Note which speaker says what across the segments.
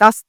Speaker 1: 10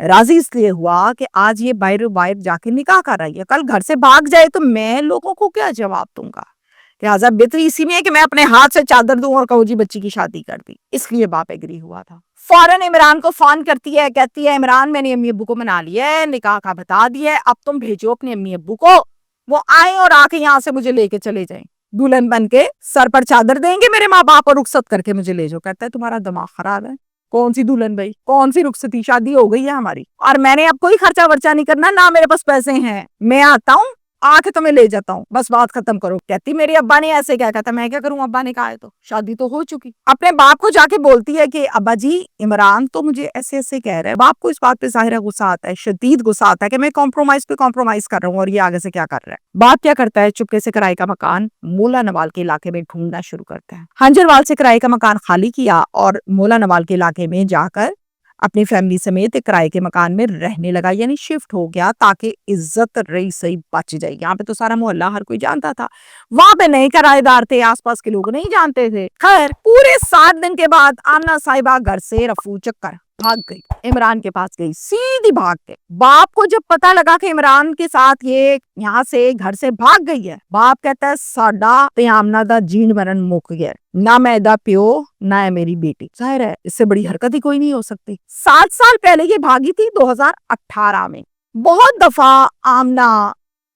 Speaker 1: راضی اس لیے ہوا کہ آج یہ باہر جا کے نکاح کر رہی ہے, کل گھر سے بھاگ جائے تو میں لوگوں کو کیا جواب دوں گا. لہٰذا بہتری اسی میں ہے کہ میں اپنے ہاتھ سے چادر دوں اور کہوں جی بچی کی شادی کر دی. اس لیے باپ ایگری ہوا تھا. فوراً عمران کو فون کرتی ہے, کہتی ہے عمران میں نے امی ابو کو منا لیا ہے, نکاح کا بتا دیا ہے, اب تم بھیجو اپنے امی ابو کو, وہ آئیں اور آ کے یہاں سے مجھے لے کے چلے جائیں, دلہن بن کے سر پر چادر دیں گے میرے ماں باپ اور رخصت کر کے مجھے لے جاؤ. کہتا ہے تمہارا دماغ خراب ہے, کون سی دلہن بھائی, کون سی رخصتی, شادی ہو گئی ہے ہماری اور میں نے اب کوئی خرچہ ورچہ نہیں کرنا, نہ میرے پاس پیسے ہیں, میں آتا ہوں آ کے تمہیں لے جاتا ہوں, بس بات ختم کرو. کہتی میرے ابا نے ایسے کیا, کہتا میں کیا کروں, ابا نے کہا ہے تو شادی تو ہو چکی. اپنے باپ کو جا کے بولتی ہے کہ ابا جی عمران تو مجھے ایسے ایسے کہہ رہا ہے. باپ کو اس بات پہ ظاہر غصہ آتا ہے, شدید غصہ آتا ہے کہ میں کمپرومائز پہ کمپرومائز کر رہا ہوں اور یہ آگے سے کیا کر رہا ہے. باپ کیا کرتا ہے, چپکے سے کرائے کا مکان مولا نوال کے علاقے میں ڈھونڈنا شروع کرتا ہے. ہنجروال سے کرائے کا مکان خالی کیا اور مولا نوال کے علاقے میں جا کر اپنی فیملی سمیت ایک کرائے کے مکان میں رہنے لگا, یعنی شفٹ ہو گیا تاکہ عزت رہی صحیح بچ جائے. یہاں پہ تو سارا محلہ ہر کوئی جانتا تھا, وہاں پہ نئے کرائے دار تھے, آس پاس کے لوگ نہیں جانتے تھے. خیر پورے 7 دن کے بعد آمنہ صاحبہ گھر سے رفو چکر بھاگ گئی, عمران کے پاس گئی, سیدھی بھاگ کے. باپ کو جب پتا لگا کہ عمران کے ساتھ یہ یہاں سے گھر سے بھاگ گئی ہے, باپ کہتا ہے ساڈا تے آمنہ دا جین مرن مک گیا, نہ میں دا پیو نہ ہے میری بیٹی. ظاہر ہے اس سے بڑی حرکت ہی کوئی نہیں ہو سکتی. 7 سال پہلے یہ بھاگی تھی 2018 میں. بہت دفعہ آمنہ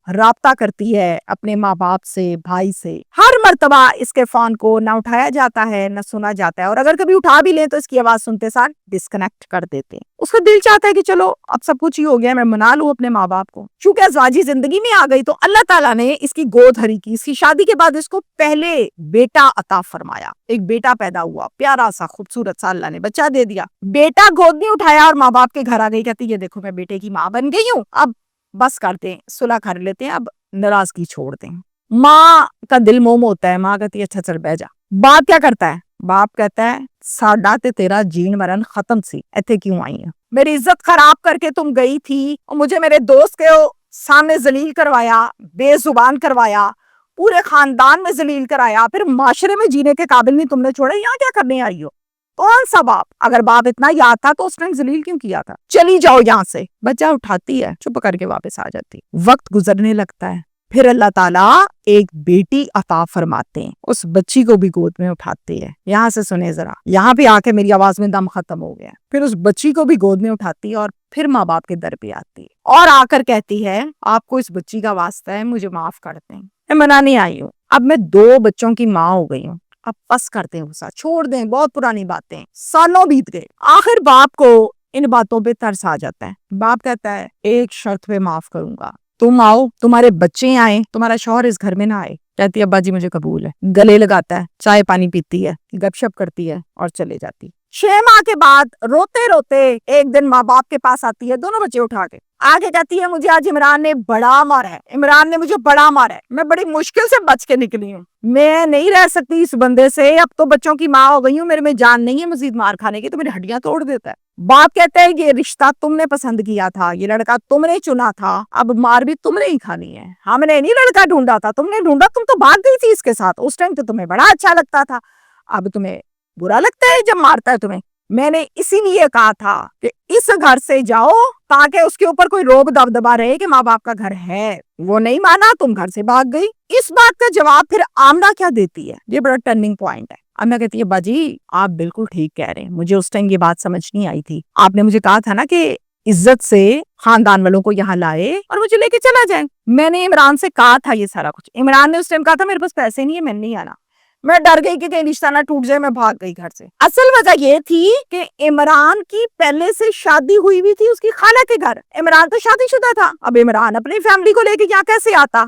Speaker 1: رابطہ کرتی ہے اپنے ماں باپ سے, بھائی سے, ہر مرتبہ اس کے فون کو نہ اٹھایا جاتا ہے نہ سنا جاتا ہے, اور اگر کبھی اٹھا بھی لیں تو اس کی آواز سنتے ساتھ ڈسکنیکٹ کر دیتے ہیں. اس کا دل چاہتا ہے کہ چلو اب سب کچھ ہی ہو گیا, میں منا لوں اپنے ماں باپ کو. چونکہ ازواجی زندگی میں آ گئی تو اللہ تعالیٰ نے اس کی گود ہری کی. اس کی شادی کے بعد اس کو پہلے بیٹا عطا فرمایا, ایک بیٹا پیدا ہوا, پیارا سا خوبصورت سا, اللہ نے بچہ دے دیا. بیٹا گود نہیں اٹھایا اور ماں باپ کے گھر آ گئی, کہتی یہ دیکھو میں بیٹے کی ماں بن گئی ہوں, اب بس کرتے ہیں, صلح کر لیتے ہیں, اب ناراضگی چھوڑ دیں. ماں کا دل موم ہوتا ہے, ماں کہتی ہے اچھا چل بیٹھ جا. باپ کیا کرتا ہے, باپ کہتا ہے ساڈا تے تیرا جین مرن ختم سی, ایتھے کیوں آئی ہے, میری عزت خراب کر کے تم گئی تھی اور مجھے میرے دوست کے سامنے ذلیل کروایا, بے زبان کروایا, پورے خاندان میں ذلیل کرایا, پھر معاشرے میں جینے کے قابل نہیں تم نے چھوڑا, یہاں کیا کرنے آئی ہو. کون سا باپ, اگر باپ اتنا یاد تھا تو اس نے ذلیل کیوں کیا تھا, چلی جاؤ یہاں سے. بچہ اٹھاتی ہے, چپ کر کے واپس آ جاتی. وقت گزرنے لگتا ہے, پھر اللہ تعالیٰ ایک بیٹی عطا فرماتے ہیں, اس بچی کو بھی گود میں اٹھاتے ہیں. یہاں سے سنیں ذرا, یہاں پہ آ کے میری آواز میں دم ختم ہو گیا. پھر اس بچی کو بھی گود میں اٹھاتی ہے اور پھر ماں باپ کے در پہ آتی ہے اور آ کر کہتی ہے آپ کو اس بچی کا واسطہ ہے, مجھے معاف کر دیں, میں منانے آئی ہوں, اب میں 2 بچوں کی ماں ہو گئی ہوں, اب بس کرتے ہیں غصہ, چھوڑ دیں, بہت پرانی باتیں, سالوں بیت گئے. آخر باپ کو ان باتوں پہ ترس آ جاتا ہے. باپ کہتا ہے ایک شرط پہ معاف کروں گا, تم آؤ, تمہارے بچے آئیں, تمہارا شوہر اس گھر میں نہ آئے. کہتی ہے ابا جی مجھے قبول ہے. گلے لگاتا ہے, چائے پانی پیتی ہے, گپ شپ کرتی ہے اور چلے جاتی. 6 ماہ کے بعد روتے روتے ایک دن ماں باپ کے پاس آتی ہے, دونوں بچے اٹھا کے آگے کہتی ہے مجھے آج عمران نے بڑا مارا ہے, عمران نے مجھے بڑا مارا ہے, میں بڑی مشکل سے بچ کے نکلی ہوں, میں نہیں رہ سکتی اس بندے سے, اب تو بچوں کی ماں ہو گئی ہوں, میرے میں جان نہیں ہے مزید مار کھانے کی, تو میری ہڈیاں توڑ دیتا ہے. باپ کہتا ہے یہ رشتہ تم نے پسند کیا تھا, یہ لڑکا تم نے چنا تھا, اب مار بھی تم نے ہی کھانی ہے, ہم نے نہیں لڑکا ڈھونڈا تھا, تم نے ڈھونڈا, تم تو بھاگ گئی تھی اس کے ساتھ, اس ٹائم تو تمہیں بڑا اچھا لگتا تھا, اب تمہیں برا لگتا ہے جب مارتا ہے تمہیں. میں نے اسی لیے کہا تھا کہ اس گھر سے جاؤ تاکہ اس کے اوپر کوئی روب دبدبا رہے کہ ماں باپ کا گھر ہے, وہ نہیں مانا, تم گھر سے بھاگ گئی. اس بات کا جواب پھر آمنہ کیا دیتی ہے, یہ بڑا ٹرننگ پوائنٹ ہے. آمنہ کہتی ہے باجی آپ بالکل ٹھیک کہہ رہے ہیں, مجھے اس ٹائم یہ بات سمجھ نہیں آئی تھی, آپ نے مجھے کہا تھا نا کہ عزت سے خاندان والوں کو یہاں لائے اور مجھے لے کے چلا جائیں. میں نے عمران سے کہا تھا یہ سارا کچھ, عمران نے اس ٹائم کہا تھا میرے پاس پیسے نہیں ہے, میں نہیں آنا, میں ڈر گئی کہ کہیں رشتہ نہ ٹوٹ جائے, میں بھاگ گئی گھر سے. اصل وجہ یہ تھی کہ عمران کی پہلے سے شادی ہوئی ہوئی تھی اس کی خالہ کے گھر, عمران تو شادی شدہ تھا, اب عمران اپنی فیملی کو لے کے یہاں کیسے آتا,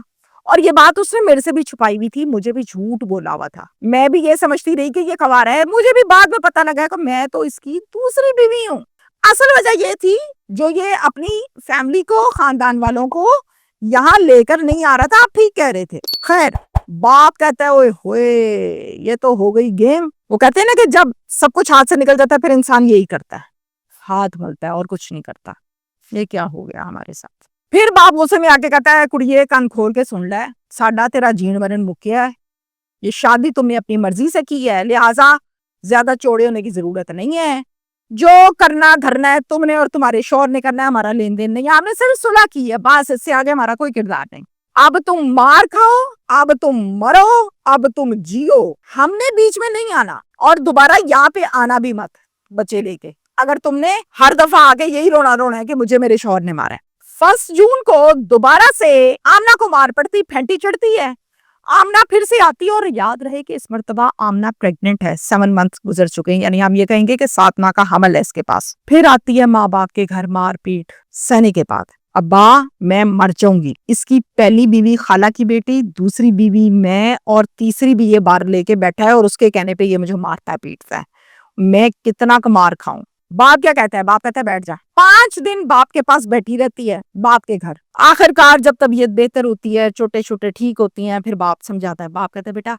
Speaker 1: اور یہ بات اس نے میرے سے بھی چھپائی ہوئی تھی, مجھے بھی جھوٹ بولا ہوا تھا, میں بھی یہ سمجھتی رہی کہ یہ کوارا ہے, مجھے بھی بعد میں پتہ لگا کہ میں تو اس کی دوسری بیوی ہوں. اصل وجہ یہ تھی جو یہ اپنی فیملی کو, خاندان والوں کو یہاں لے کر نہیں آ رہا تھا, آپ ٹھیک کہہ رہے تھے. خیر باپ کہتا ہے اوئے ہوئے یہ تو ہو گئی گیم. وہ کہتے ہیں نا کہ جب سب کچھ ہاتھ سے نکل جاتا ہے پھر انسان یہی کرتا ہے, ہاتھ ملتا ہے اور کچھ نہیں کرتا. یہ کیا ہو گیا ہمارے ساتھ. پھر باپ غصے میں آ کے کہتا ہے کڑیے کان کھول کے سن لے, ساڈا تیرا جین مرن مکیا ہے, یہ شادی تم نے اپنی مرضی سے کی ہے, لہٰذا زیادہ چوڑے ہونے کی ضرورت نہیں ہے, جو کرنا دھرنا ہے تم نے اور تمہارے شوہر نے کرنا ہے, ہمارا لین دین نہیں ہے, ہم نے صرف صلح کی ہے بس, اس سے آگے ہمارا کوئی کردار نہیں. اب تم مار کھاؤ, اب تم مرو, اب تم جیو, ہم نے بیچ میں نہیں آنا, اور دوبارہ یہاں پہ آنا بھی مت بچے لے کے, اگر تم نے ہر دفعہ آگے یہی رونا ہے کہ مجھے میرے شوہر نے مارا ہے. 1 جون کو دوبارہ سے آمنہ کو مار پڑتی, پھینٹی چڑھتی ہے, آمنہ پھر سے آتی ہے, اور یاد رہے کہ اس مرتبہ آمنہ پریگننٹ ہے, 7 months گزر چکے ہیں, یعنی ہم یہ کہیں گے کہ 7 ماہ کا حمل ہے اس کے پاس. پھر آتی ہے ماں باپ کے گھر مار پیٹ سہنے کے بعد, ابا میں مر جاؤں گی. اس کی پہلی بیوی خالہ کی بیٹی, دوسری بیوی میں, اور تیسری بھی یہ بار لے کے بیٹھا ہے, اور اس کے کہنے پہ یہ مجھے مارتا ہے پیٹتا ہے. میں کتنا کا مار کھاؤں. باپ کیا کہتا ہے, باپ کہتا ہے بیٹھ جا. 5 دن باپ کے پاس بیٹھی رہتی ہے, باپ کے گھر. آخر کار جب طبیعت بہتر ہوتی ہے, چھوٹے چھوٹے ٹھیک ہوتی ہیں, پھر باپ سمجھاتا ہے. باپ کہتا ہے بیٹا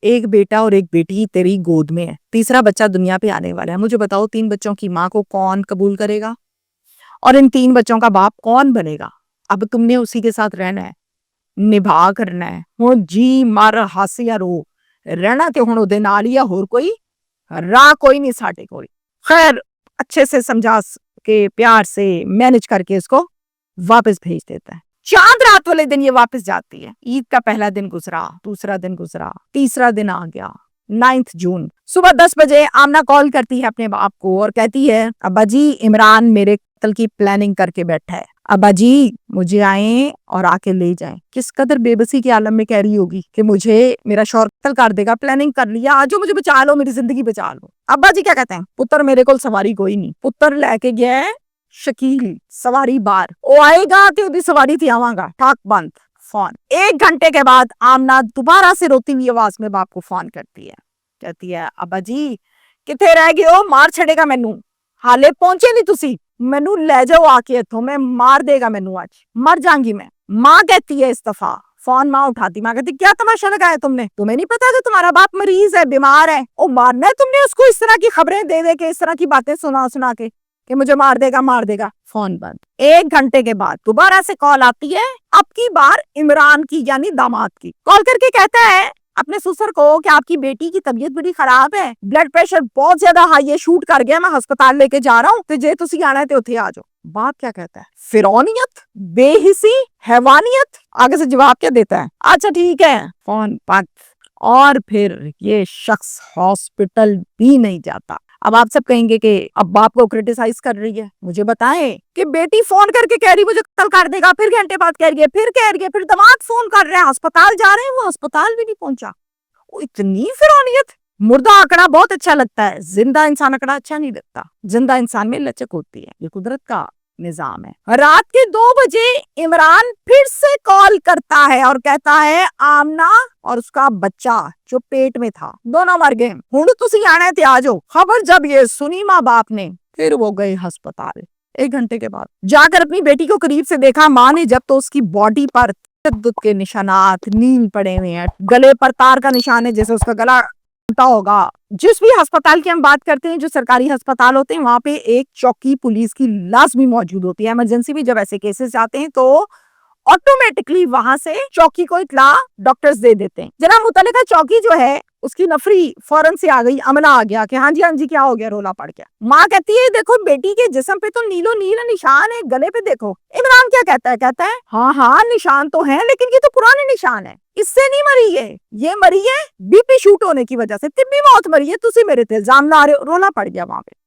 Speaker 1: ایک بیٹا اور ایک بیٹی تیری گود میں ہے, تیسرا بچہ دنیا پہ آنے والا ہے, مجھے بتاؤ 3 بچوں کی ماں کو کون قبول کرے گا, اور ان 3 بچوں کا باپ کون بنے گا. اب تم نے اسی کے ساتھ رہنا ہے, نبھا کرنا ہے, ہوں جی مر ہس یا رو, رہنا تے ہوں دے نال ہی, ہور کوئی راہ کوئی نہیں ساڈے کوئی. خیر اچھے سے سمجھا کے پیار سے مینج کر کے اس کو واپس بھیج دیتا ہے. چاند رات والے دن یہ واپس جاتی ہے. عید کا پہلا دن گزرا, دوسرا دن گزرا, تیسرا دن آ گیا, 9 جون صبح 10 بجے آمنہ کال کرتی ہے اپنے باپ کو اور کہتی ہے ابا جی عمران میرے قتل کی پلاننگ کر کے بیٹھا ہے, ابا جی مجھے آئیں اور آ کے لے جائیں. کس قدر بے بسی کے عالم میں کہہ رہی ہوگی کہ مجھے میرا شوہر قتل کر دے گا, پلاننگ کر لیا, آجو مجھے بچا لو, میری زندگی بچا لو. ابا جی کیا کہتے ہیں, پتر میرے کو سواری کوئی نہیں, پتر لے کے گیا ہے شکیل سواری بار, او آئے گا تے اودی سواری تھی آواں گا, ٹھاک بند فون. 1 گھنٹے کے بعد آمنہ دوبارہ سے روتی ہوئی آواز میں باپ کو فون کرتی ہے, کہتی ہے ابا جی کتے رہ گئے ہو, مار چھڑے گا مینوں, حالے پہنچے نہیں تسی, مینوں لے جاؤ آ کے اتھوں, میں مار دے گا مینوں, آج مر جاؤں گی میں. ماں کہتی ہے اس دفعہ, فون ماں اٹھاتی, ماں کہتی کیا تماشا لگایا تم نے, تمہیں نہیں پتا کہ تمہارا باپ مریض ہے, بیمار ہے, او مارنا ہے تم نے اس کو اس طرح کی خبریں دے دے کے, اس طرح کی باتیں سنا کے کہ مجھے مار دے گا مار دے گا. فون بند. 1 گھنٹے کے بعد دوبارہ سے کال آتی ہے, اب کی بار عمران کی یعنی داماد کی. کال کر کے کہتا ہے اپنے سسر کو کہ آپ کی بیٹی کی طبیعت بڑی خراب ہے, بلڈ پریشر بہت زیادہ ہائی ہے, شوٹ کر گیا, میں ہسپتال لے کے جا رہا ہوں, تے جے تسی آنا ہے تے اتھے آ جاؤ. باپ کیا کہتا ہے, فرعونیت, بے حسی, حیوانیت, آگے سے جواب کیا دیتا ہے, اچھا ٹھیک ہے, فون بند. اور پھر یہ شخص ہاسپٹل بھی نہیں جاتا. اب آپ سب کہیں گے کہ اب باپ کو کرٹیسائز کر رہی ہے, مجھے بتائیں کہ بیٹی فون کر کے کہہ رہی مجھے قتل کر دے گا, پھر گھنٹے بعد کہہ رہی ہے, پھر داماد فون کر رہے ہیں, ہسپتال جا رہے ہیں, وہ ہسپتال بھی نہیں پہنچا. اتنی فرعونیت. مردہ آنکڑا بہت اچھا لگتا ہے, زندہ انسان آنکڑا اچھا نہیں لگتا. زندہ انسان میں لچک ہوتی ہے, یہ قدرت کا نظام ہے. رات کے 2 بجے عمران پھر سے کال کرتا ہے اور کہتا ہے آمنہ اور اس کا بچہ جو پیٹ میں تھا دونوں مر گئے, ہن تسی آنا ہے تے آ جاؤ. خبر جب یہ سنی ماں باپ نے, پھر وہ گئے ہسپتال. 1 گھنٹے کے بعد جا کر اپنی بیٹی کو قریب سے دیکھا. ماں نے جب تو اس کی باڈی پر تشدد کے نشانات, نیل پڑے ہوئے ہیں, گلے پر تار کا نشان ہے جیسے اس کا گلا ٹوٹا ہوگا. جس بھی ہسپتال کی ہم بات کرتے ہیں, جو سرکاری ہسپتال ہوتے ہیں, وہاں پہ ایک چوکی پولیس کی لازمی موجود ہوتی ہے. ایمرجنسی بھی جب ایسے کیسز آتے ہیں تو آٹومیٹکلی وہاں سے چوکی کو اطلاع ڈاکٹرز دے دیتے ہیں. جناب متعلقہ چوکی جو ہے اس کی نفری فوراً سے آ گئی, عملہ آ گیا کہ ہاں جی کیا ہو گیا, رولا پڑ گیا. ماں کہتی ہے دیکھو بیٹی کے جسم پہ تو نیلو نیل نشان ہے, گلے پہ دیکھو. عمران کیا کہتا ہے ہاں نشان تو ہے, لیکن یہ تو پرانے نشان ہے, اس سے نہیں مری ہے, یہ مری ہے بی پی شوٹ ہونے کی وجہ سے, طبی موت مری ہے, تسی میرے تے الزام لا رہے ہو. رولا پڑ گیا وہاں پہ,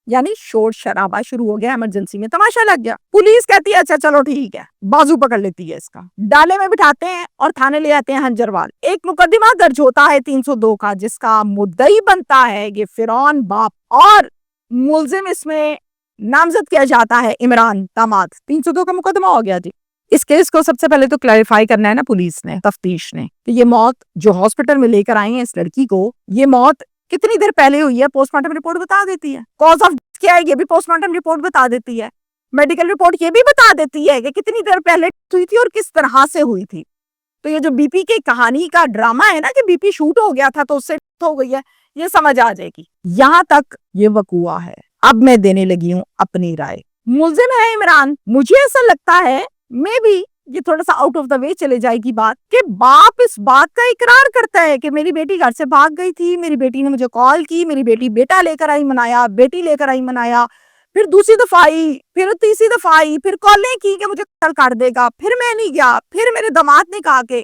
Speaker 1: یعنی شور شرابہ شروع ہو گیا, ایمرجنسی میں تماشا لگ گیا. پولیس کہتی ہے اچھا چلو ٹھیک ہے, بازو پکڑ لیتی ہے اس کا, ڈالے میں بٹھاتے ہیں اور تھانے لے آتے ہیں ہنجروال. ایک مقدمہ درج ہوتا ہے 302 کا, جس کا مدعی بنتا ہے یہ فرعون باپ, اور ملزم اس میں نامزد کیا جاتا ہے عمران داماد. 302 کا مقدمہ ہو گیا جی. اس کیس کو سب سے پہلے تو کلیریفائی کرنا ہے نا پولیس نے, تفتیش نے, کہ یہ موت جو ہاسپٹل میں لے کر آئی ہیں اس لڑکی کو, یہ موت کتنی دیر پہلے ہوئی ہے. پوسٹ مارٹم رپورٹ بتا دیتی ہے. کاز آف کیا ہے یہ بھی پوسٹ مارٹم رپورٹ بتا دیتی ہے. میڈیکل رپورٹ یہ بھی بتا دیتی ہے کہ کتنی دیر پہلے ہوئی تھی اور کس طرح سے ہوئی تھی. تو یہ جو بی پی کی کہانی کا ڈرامہ ہے نا کہ بی پی شوٹ ہو گیا تھا تو اس سے ہو گئی ہے, یہ سمجھ آ جائے گی. یہاں تک یہ وقوع ہے. اب میں دینے لگی ہوں اپنی رائے. ملزم ہے عمران, مجھے ایسا لگتا ہے میں بھی یہ تھوڑا سا آؤٹ آف دا وے چلے جائے گی بات کہ باپ اس بات کا اقرار کرتا ہے کہ میری بیٹی گھر سے بھاگ گئی تھی, میری بیٹی نے مجھے کال کی, میری بیٹی بیٹا لے کر آئی منایا, بیٹی لے کر آئی منایا, پھر دوسری دفعہ آئی, پھر تیسری دفعہ آئی, پھر کالیں کی کہ مجھے قتل کر دے گا, پھر میں نہیں گیا, پھر میرے داماد نے کہا کہ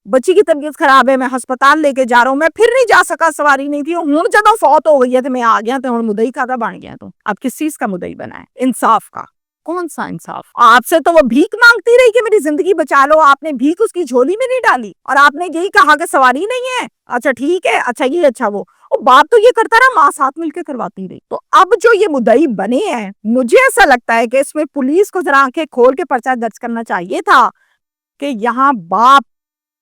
Speaker 1: بچی کی طبیعت خراب ہے, میں ہسپتال لے کے جا رہا ہوں, میں پھر نہیں جا سکا, سواری نہیں تھی, ہوں جب فوت ہو گئی ہے تو میں آ گیا, تو مدعی کا بن گیا. تو اب کس چیز کا مدعی بنا ہے؟ انصاف کا. کون سا انصاف؟ آپ سے تو وہ بھیک مانگتی رہی کہ میری زندگی بچا لو, آپ نے بھیک اس کی جھولی میں نہیں ڈالی, اور آپ نے یہی کہا کہ سواری نہیں ہے, اچھا ٹھیک ہے, اچھا یہ, اچھا وہ باپ تو یہ کرتا رہا, ماں ساتھ مل کے کرواتی رہی. تو اب جو یہ مدعی بنے ہیں, مجھے ایسا لگتا ہے کہ اس میں پولیس کو ذرا آنکھیں کھول کے پرچہ درج کرنا چاہیے تھا کہ یہاں باپ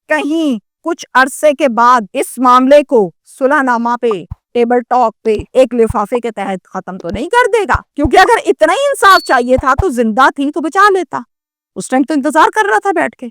Speaker 1: کہیں کچھ عرصے کے بعد اس معاملے کو صلح نامہ پہ, ٹیبل ٹاک پہ, ایک لفافے کے تحت ختم تو نہیں کر دے گا, کیونکہ اگر اتنا ہی انصاف چاہیے تھا تو زندہ تھی تو بچا لیتا. اس ٹائم تو انتظار کر رہا تھا بیٹھ کے.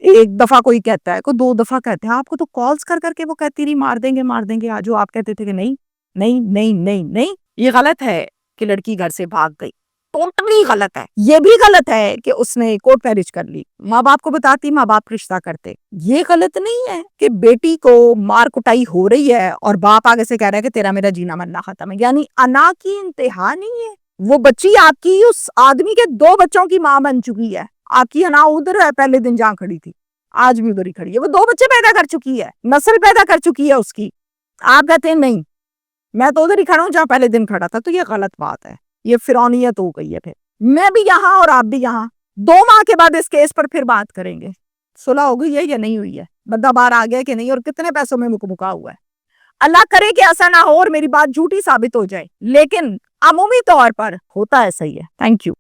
Speaker 1: ایک دفعہ کوئی کہتا ہے, کوئی دو دفعہ کہتے ہیں, آپ کو تو کالز کر کر کے وہ کہتی رہی مار دیں گے, آجو. آپ کہتے تھے کہ نہیں نہیں نہیں نہیں نہیں, یہ غلط ہے کہ لڑکی گھر سے بھاگ گئی, ٹوٹلی غلط ہے. یہ بھی غلط ہے کہ اس نے کورٹ میرج کر لی, ماں باپ کو بتاتی, ماں باپ رشتہ کرتے. یہ غلط نہیں ہے کہ بیٹی کو مار کٹائی ہو رہی ہے اور باپ آگے سے کہہ رہا ہے کہ تیرا میرا جینا مرنا ختم ہے. یعنی انا کی انتہا نہیں ہے. وہ بچی آپ کی اس آدمی کے 2 بچوں کی ماں بن چکی ہے. آپ کی انا ادھر ہے, پہلے دن جہاں کھڑی تھی, آج بھی ادھر ہی کھڑی ہے. وہ 2 بچے پیدا کر چکی ہے, نسل پیدا کر چکی ہے اس کی. آپ کہتے ہیں نہیں, میں تو ادھر ہی کھڑا ہوں جہاں پہلے دن کھڑا تھا. تو یہ غلط بات ہے, یہ فرعونیت ہو گئی ہے. پھر میں بھی یہاں اور آپ بھی یہاں, 2 ماہ کے بعد اس کیس پر پھر بات کریں گے, صلح ہو گئی ہے یا نہیں ہوئی ہے, بندہ باہر آ گیا کہ نہیں, اور کتنے پیسوں میں مکا ہوا ہے. اللہ کرے کہ ایسا نہ ہو اور میری بات جھوٹی ثابت ہو جائے, لیکن عمومی طور پر ہوتا ایسا ہی ہے. Thank you.